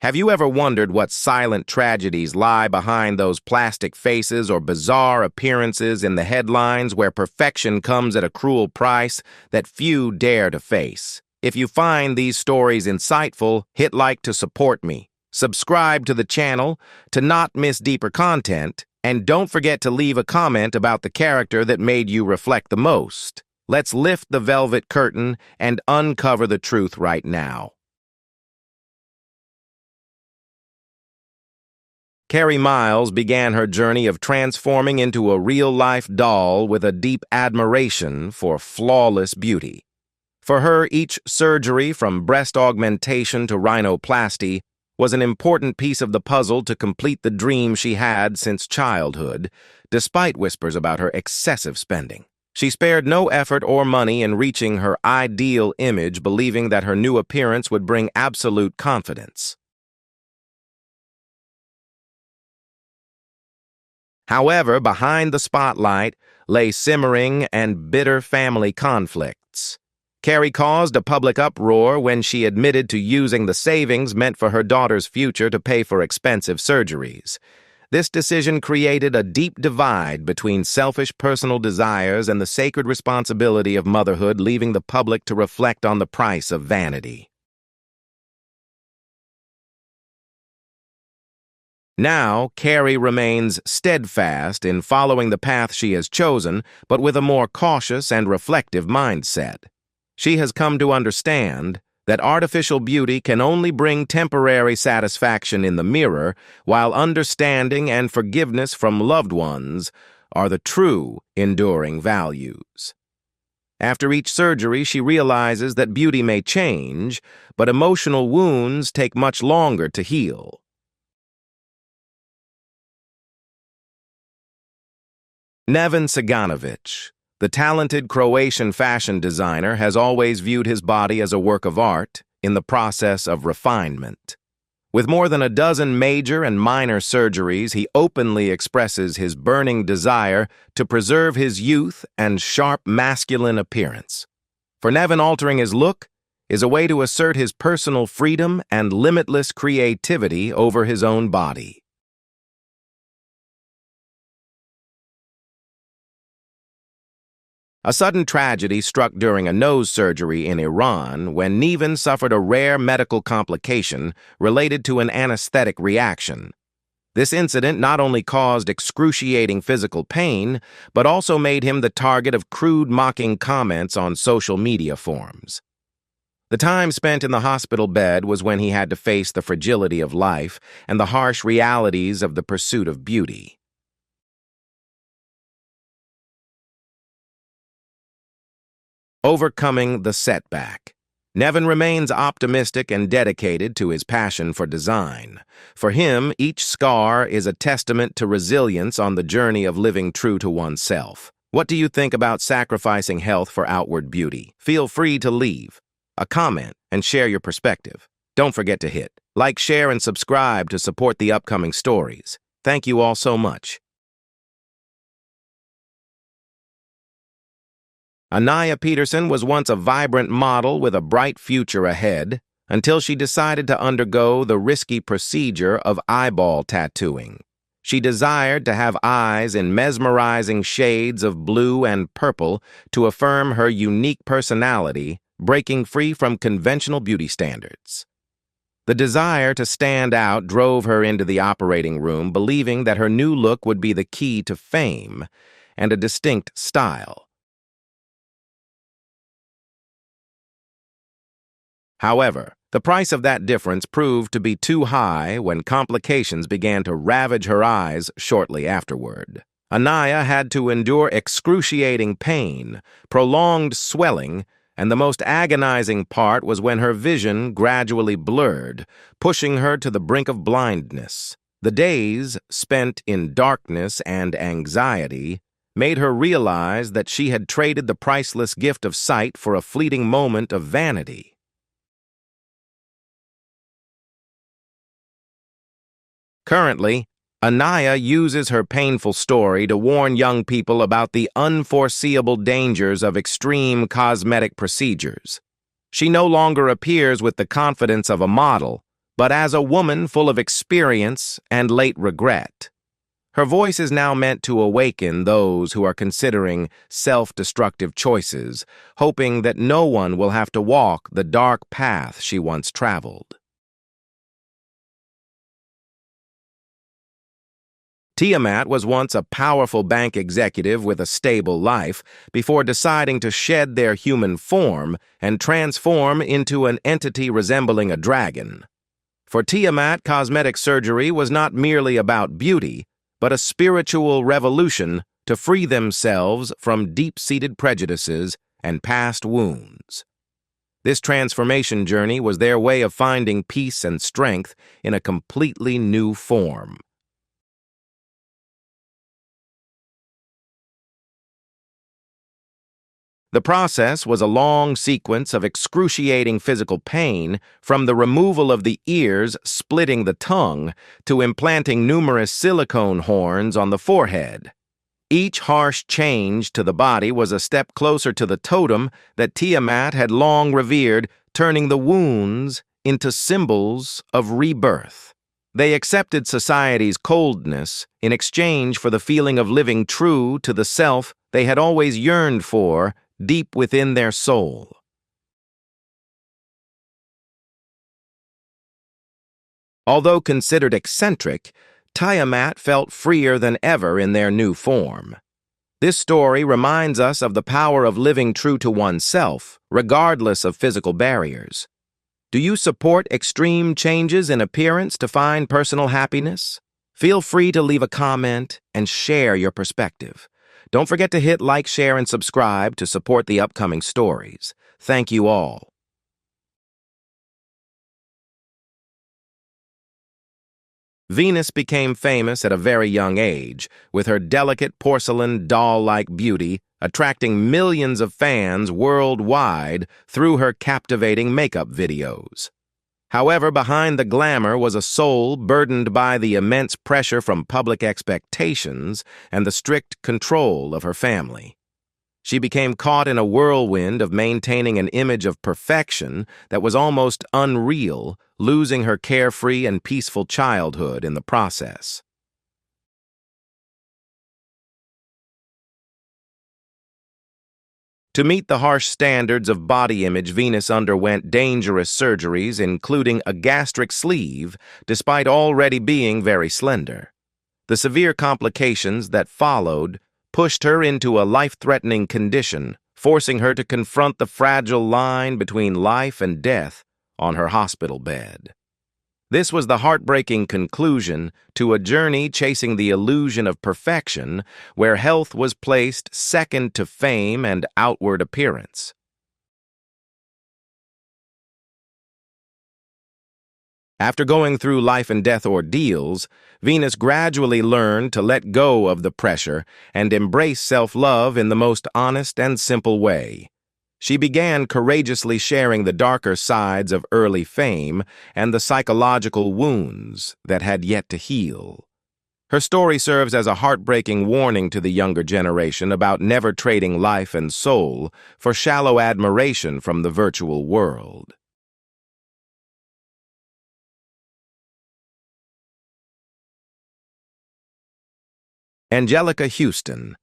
Have you ever wondered what silent tragedies lie behind those plastic faces or bizarre appearances in the headlines where perfection comes at a cruel price that few dare to face? If you find these stories insightful, hit like to support me. Subscribe to the channel to not miss deeper content, and don't forget to leave a comment about the character that made you reflect the most. Let's lift the velvet curtain and uncover the truth right now. Carrie Miles began her journey of transforming into a real-life doll with a deep admiration for flawless beauty. For her, each surgery, from breast augmentation to rhinoplasty, was an important piece of the puzzle to complete the dream she had since childhood, despite whispers about her excessive spending. She spared no effort or money in reaching her ideal image, believing that her new appearance would bring absolute confidence. However, behind the spotlight lay simmering and bitter family conflicts. Carrie caused a public uproar when she admitted to using the savings meant for her daughter's future to pay for expensive surgeries. This decision created a deep divide between selfish personal desires and the sacred responsibility of motherhood, leaving the public to reflect on the price of vanity. Now, Carrie remains steadfast in following the path she has chosen, but with a more cautious and reflective mindset. She has come to understand that artificial beauty can only bring temporary satisfaction in the mirror, while understanding and forgiveness from loved ones are the true, enduring values. After each surgery, she realizes that beauty may change, but emotional wounds take much longer to heal. Neven Ciganovic, the talented Croatian fashion designer, has always viewed his body as a work of art in the process of refinement. With more than a dozen major and minor surgeries, he openly expresses his burning desire to preserve his youth and sharp masculine appearance. For Neven, altering his look is a way to assert his personal freedom and limitless creativity over his own body. A sudden tragedy struck during a nose surgery in Iran when Neven suffered a rare medical complication related to an anesthetic reaction. This incident not only caused excruciating physical pain, but also made him the target of crude, mocking comments on social media forums. The time spent in the hospital bed was when he had to face the fragility of life and the harsh realities of the pursuit of beauty. Overcoming the setback. Neven remains optimistic and dedicated to his passion for design. For him, each scar is a testament to resilience on the journey of living true to oneself. What do you think about sacrificing health for outward beauty? Feel free to leave a comment and share your perspective. Don't forget to hit like, share, and subscribe to support the upcoming stories. Thank you all so much. Anaya Peterson was once a vibrant model with a bright future ahead until she decided to undergo the risky procedure of eyeball tattooing. She desired to have eyes in mesmerizing shades of blue and purple to affirm her unique personality, breaking free from conventional beauty standards. The desire to stand out drove her into the operating room, believing that her new look would be the key to fame and a distinct style. However, the price of that difference proved to be too high when complications began to ravage her eyes shortly afterward. Anaya had to endure excruciating pain, prolonged swelling, and the most agonizing part was when her vision gradually blurred, pushing her to the brink of blindness. The days spent in darkness and anxiety made her realize that she had traded the priceless gift of sight for a fleeting moment of vanity. Currently, Anaya uses her painful story to warn young people about the unforeseeable dangers of extreme cosmetic procedures. She no longer appears with the confidence of a model, but as a woman full of experience and late regret. Her voice is now meant to awaken those who are considering self-destructive choices, hoping that no one will have to walk the dark path she once traveled. Tiamat was once a powerful bank executive with a stable life before deciding to shed their human form and transform into an entity resembling a dragon. For Tiamat, cosmetic surgery was not merely about beauty, but a spiritual revolution to free themselves from deep-seated prejudices and past wounds. This transformation journey was their way of finding peace and strength in a completely new form. The process was a long sequence of excruciating physical pain, from the removal of the ears splitting the tongue to implanting numerous silicone horns on the forehead. Each harsh change to the body was a step closer to the totem that Tiamat had long revered, turning the wounds into symbols of rebirth. They accepted society's coldness in exchange for the feeling of living true to the self they had always yearned for deep within their soul. Although considered eccentric, Tiamat felt freer than ever in their new form. This story reminds us of the power of living true to oneself, regardless of physical barriers. Do you support extreme changes in appearance to find personal happiness? Feel free to leave a comment and share your perspective. Don't forget to hit like, share, and subscribe to support the upcoming stories. Thank you all. Venus became famous at a very young age, with her delicate porcelain doll-like beauty attracting millions of fans worldwide through her captivating makeup videos. However, behind the glamour was a soul burdened by the immense pressure from public expectations and the strict control of her family. She became caught in a whirlwind of maintaining an image of perfection that was almost unreal, losing her carefree and peaceful childhood in the process. To meet the harsh standards of body image, Venus underwent dangerous surgeries, including a gastric sleeve, despite already being very slender. The severe complications that followed pushed her into a life-threatening condition, forcing her to confront the fragile line between life and death on her hospital bed. This was the heartbreaking conclusion to a journey chasing the illusion of perfection, where health was placed second to fame and outward appearance. After going through life and death ordeals, Venus gradually learned to let go of the pressure and embrace self-love in the most honest and simple way. She began courageously sharing the darker sides of early fame and the psychological wounds that had yet to heal. Her story serves as a heartbreaking warning to the younger generation about never trading life and soul for shallow admiration from the virtual world. Angelica Houston,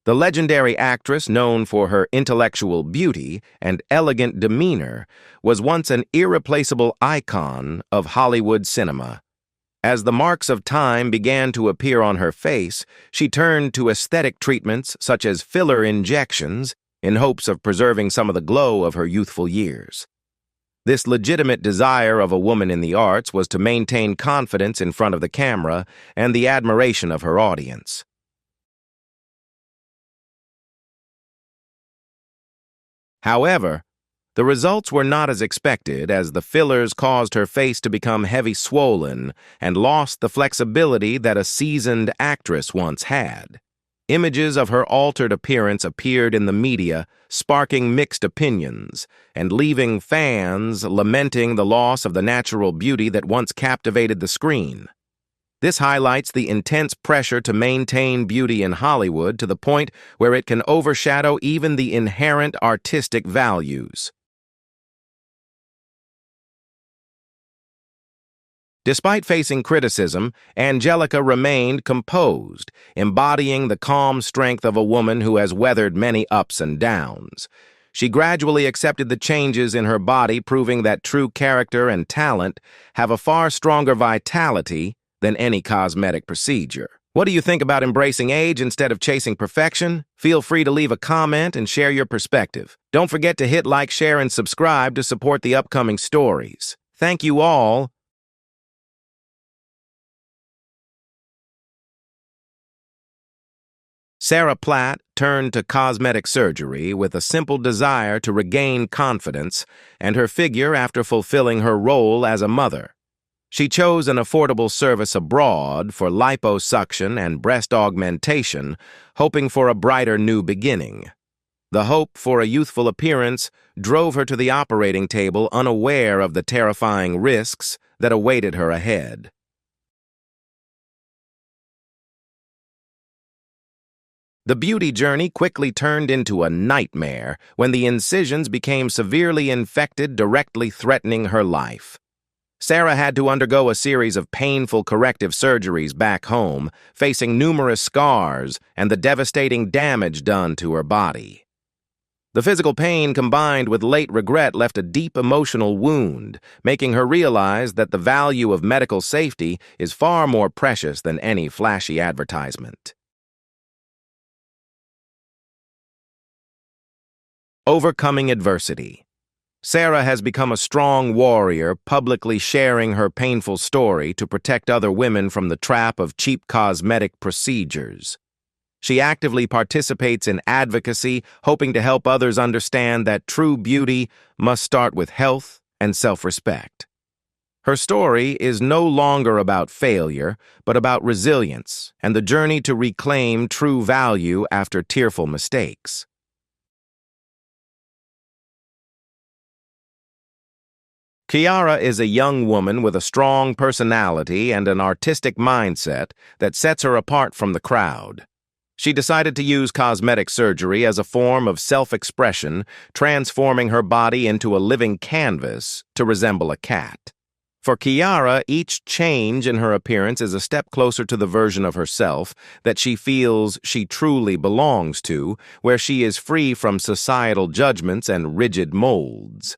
the legendary actress known for her intellectual beauty and elegant demeanor, was once an irreplaceable icon of Hollywood cinema. As the marks of time began to appear on her face, she turned to aesthetic treatments such as filler injections in hopes of preserving some of the glow of her youthful years. This legitimate desire of a woman in the arts was to maintain confidence in front of the camera and the admiration of her audience. However, the results were not as expected, as the fillers caused her face to become heavy swollen and lost the flexibility that a seasoned actress once had. Images of her altered appearance appeared in the media, sparking mixed opinions and leaving fans lamenting the loss of the natural beauty that once captivated the screen. This highlights the intense pressure to maintain beauty in Hollywood to the point where it can overshadow even the inherent artistic values. Despite facing criticism, Angelica remained composed, embodying the calm strength of a woman who has weathered many ups and downs. She gradually accepted the changes in her body, proving that true character and talent have a far stronger vitality than any cosmetic procedure. What do you think about embracing age instead of chasing perfection? Feel free to leave a comment and share your perspective. Don't forget to hit like, share, and subscribe to support the upcoming stories. Thank you all. Sarah Platt turned to cosmetic surgery with a simple desire to regain confidence and her figure after fulfilling her role as a mother. She chose an affordable service abroad for liposuction and breast augmentation, hoping for a brighter new beginning. The hope for a youthful appearance drove her to the operating table, unaware of the terrifying risks that awaited her ahead. The beauty journey quickly turned into a nightmare when the incisions became severely infected, directly threatening her life. Sarah had to undergo a series of painful corrective surgeries back home, facing numerous scars and the devastating damage done to her body. The physical pain combined with late regret left a deep emotional wound, making her realize that the value of medical safety is far more precious than any flashy advertisement. Overcoming adversity. Sarah has become a strong warrior, publicly sharing her painful story to protect other women from the trap of cheap cosmetic procedures. She actively participates in advocacy, hoping to help others understand that true beauty must start with health and self-respect. Her story is no longer about failure, but about resilience and the journey to reclaim true value after tearful mistakes. Kiara is a young woman with a strong personality and an artistic mindset that sets her apart from the crowd. She decided to use cosmetic surgery as a form of self-expression, transforming her body into a living canvas to resemble a cat. For Kiara, each change in her appearance is a step closer to the version of herself that she feels she truly belongs to, where she is free from societal judgments and rigid molds.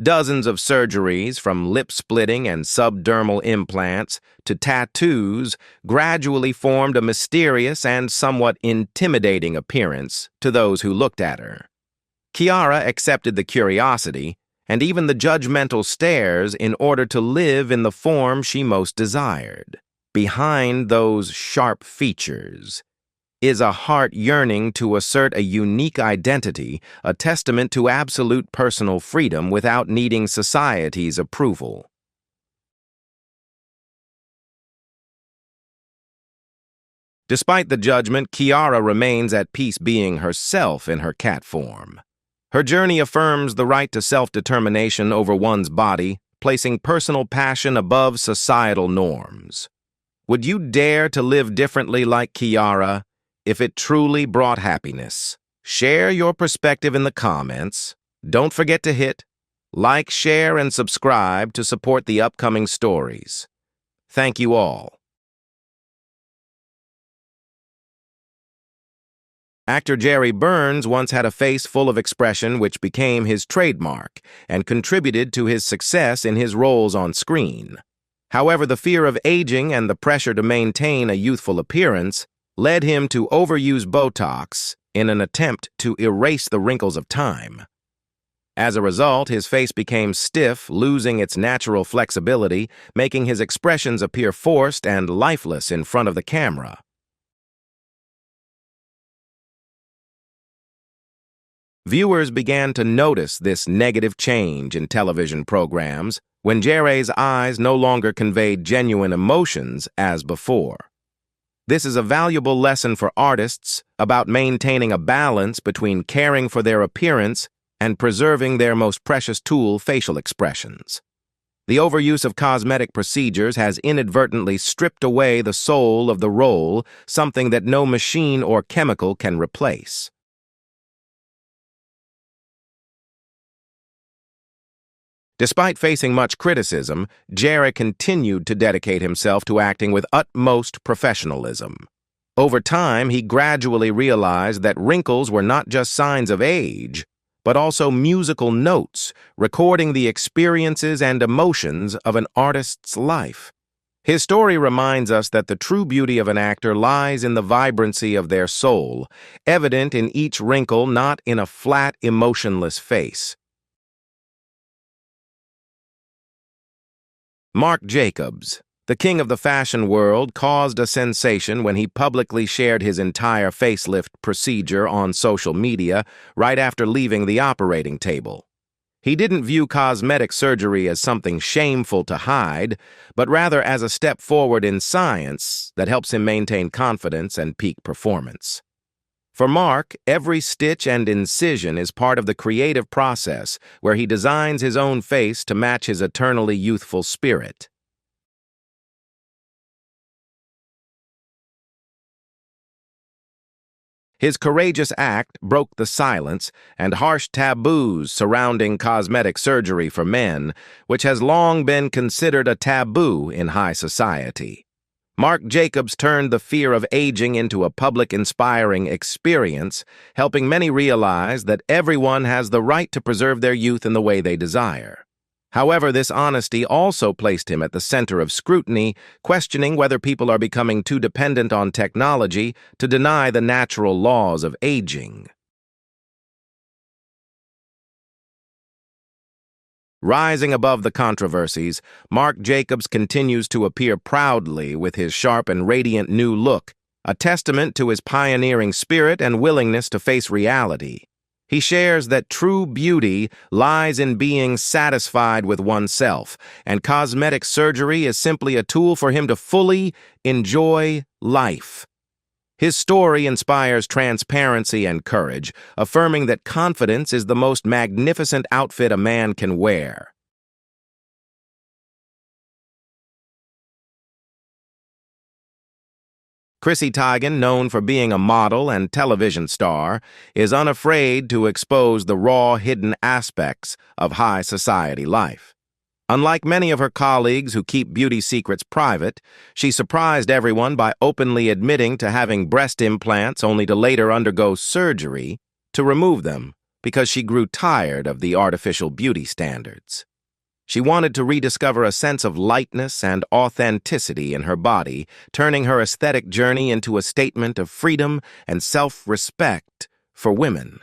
Dozens of surgeries, from lip-splitting and subdermal implants to tattoos, gradually formed a mysterious and somewhat intimidating appearance to those who looked at her. Kiara accepted the curiosity and even the judgmental stares in order to live in the form she most desired. Behind those sharp features is a heart yearning to assert a unique identity, a testament to absolute personal freedom without needing society's approval. Despite the judgment, Kiara remains at peace being herself in her cat form. Her journey affirms the right to self-determination over one's body, placing personal passion above societal norms. Would you dare to live differently like Kiara if it truly brought happiness? Share your perspective in the comments. Don't forget to hit like, share, and subscribe to support the upcoming stories. Thank you all. Actor Jerry Burns once had a face full of expression which became his trademark and contributed to his success in his roles on screen. However, the fear of aging and the pressure to maintain a youthful appearance led him to overuse Botox in an attempt to erase the wrinkles of time. As a result, his face became stiff, losing its natural flexibility, making his expressions appear forced and lifeless in front of the camera. Viewers began to notice this negative change in television programs when Jerry's eyes no longer conveyed genuine emotions as before. This is a valuable lesson for artists about maintaining a balance between caring for their appearance and preserving their most precious tool, facial expressions. The overuse of cosmetic procedures has inadvertently stripped away the soul of the role, something that no machine or chemical can replace. Despite facing much criticism, Jarrett continued to dedicate himself to acting with utmost professionalism. Over time, he gradually realized that wrinkles were not just signs of age, but also musical notes, recording the experiences and emotions of an artist's life. His story reminds us that the true beauty of an actor lies in the vibrancy of their soul, evident in each wrinkle, not in a flat, emotionless face. Marc Jacobs, the king of the fashion world, caused a sensation when he publicly shared his entire facelift procedure on social media right after leaving the operating table. He didn't view cosmetic surgery as something shameful to hide, but rather as a step forward in science that helps him maintain confidence and peak performance. For Marc, every stitch and incision is part of the creative process where he designs his own face to match his eternally youthful spirit. His courageous act broke the silence and harsh taboos surrounding cosmetic surgery for men, which has long been considered a taboo in high society. Marc Jacobs turned the fear of aging into a public inspiring experience, helping many realize that everyone has the right to preserve their youth in the way they desire. However, this honesty also placed him at the center of scrutiny, questioning whether people are becoming too dependent on technology to deny the natural laws of aging. Rising above the controversies, Marc Jacobs continues to appear proudly with his sharp and radiant new look, a testament to his pioneering spirit and willingness to face reality. He shares that true beauty lies in being satisfied with oneself, and cosmetic surgery is simply a tool for him to fully enjoy life. His story inspires transparency and courage, affirming that confidence is the most magnificent outfit a man can wear. Chrissy Teigen, known for being a model and television star, is unafraid to expose the raw, hidden aspects of high society life. Unlike many of her colleagues who keep beauty secrets private, she surprised everyone by openly admitting to having breast implants only to later undergo surgery to remove them because she grew tired of the artificial beauty standards. She wanted to rediscover a sense of lightness and authenticity in her body, turning her aesthetic journey into a statement of freedom and self-respect for women.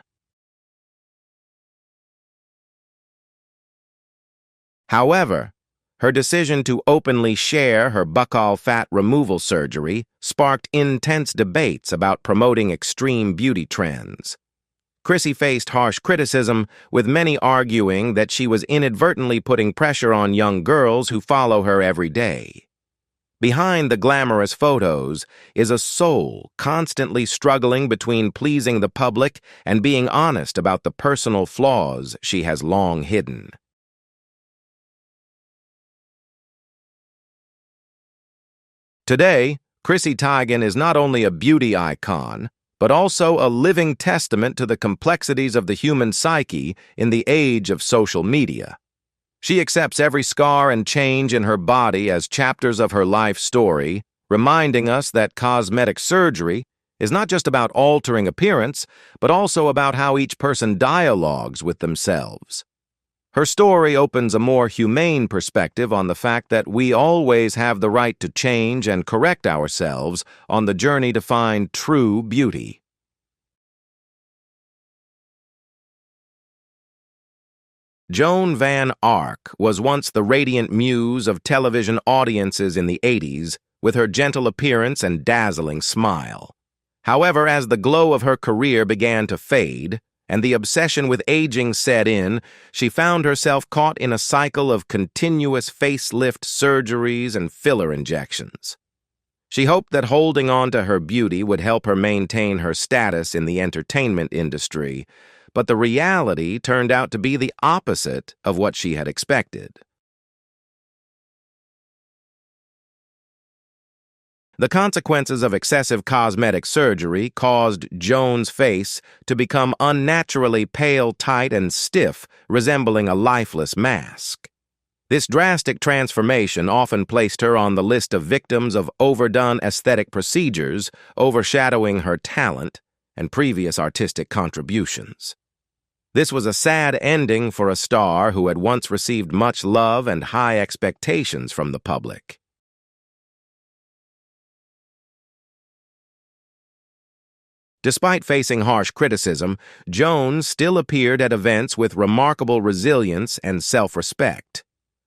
However, her decision to openly share her buccal fat removal surgery sparked intense debates about promoting extreme beauty trends. Chrissy faced harsh criticism, with many arguing that she was inadvertently putting pressure on young girls who follow her every day. Behind the glamorous photos is a soul constantly struggling between pleasing the public and being honest about the personal flaws she has long hidden. Today, Chrissy Teigen is not only a beauty icon, but also a living testament to the complexities of the human psyche in the age of social media. She accepts every scar and change in her body as chapters of her life story, reminding us that cosmetic surgery is not just about altering appearance, but also about how each person dialogues with themselves. Her story opens a more humane perspective on the fact that we always have the right to change and correct ourselves on the journey to find true beauty. Joan Van Ark was once the radiant muse of television audiences in the 80s, with her gentle appearance and dazzling smile. However, as the glow of her career began to fade, and the obsession with aging set in, she found herself caught in a cycle of continuous facelift surgeries and filler injections. She hoped that holding on to her beauty would help her maintain her status in the entertainment industry, but the reality turned out to be the opposite of what she had expected. The consequences of excessive cosmetic surgery caused Joan's face to become unnaturally pale, tight, and stiff, resembling a lifeless mask. This drastic transformation often placed her on the list of victims of overdone aesthetic procedures, overshadowing her talent and previous artistic contributions. This was a sad ending for a star who had once received much love and high expectations from the public. Despite facing harsh criticism, Joan still appeared at events with remarkable resilience and self-respect.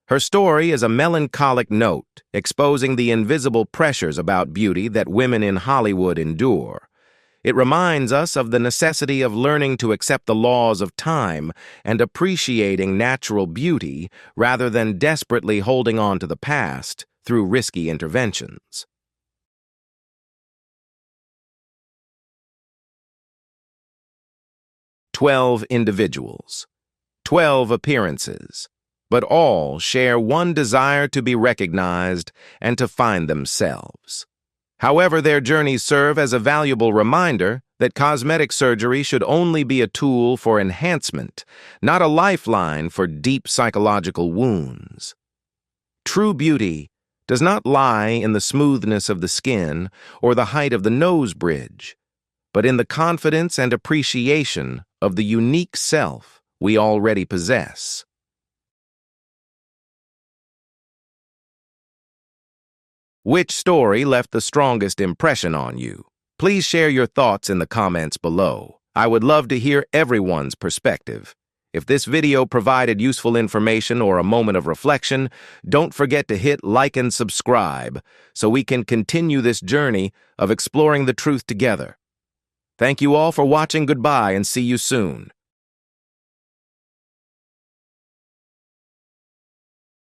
Her story is a melancholic note, exposing the invisible pressures about beauty that women in Hollywood endure. It reminds us of the necessity of learning to accept the laws of time and appreciating natural beauty rather than desperately holding on to the past through risky interventions. "12 individuals, 12 appearances, but all share one desire to be recognized and to find themselves. However, their journeys serve as a valuable reminder that cosmetic surgery should only be a tool for enhancement, not a lifeline for deep psychological wounds. True beauty does not lie in the smoothness of the skin or the height of the nose bridge, but in the confidence and appreciation of the unique self we already possess." Which story left the strongest impression on you? Please share your thoughts in the comments below. I would love to hear everyone's perspective. If this video provided useful information or a moment of reflection, don't forget to hit like and subscribe so we can continue this journey of exploring the truth together. Thank you all for watching. Goodbye and see you soon.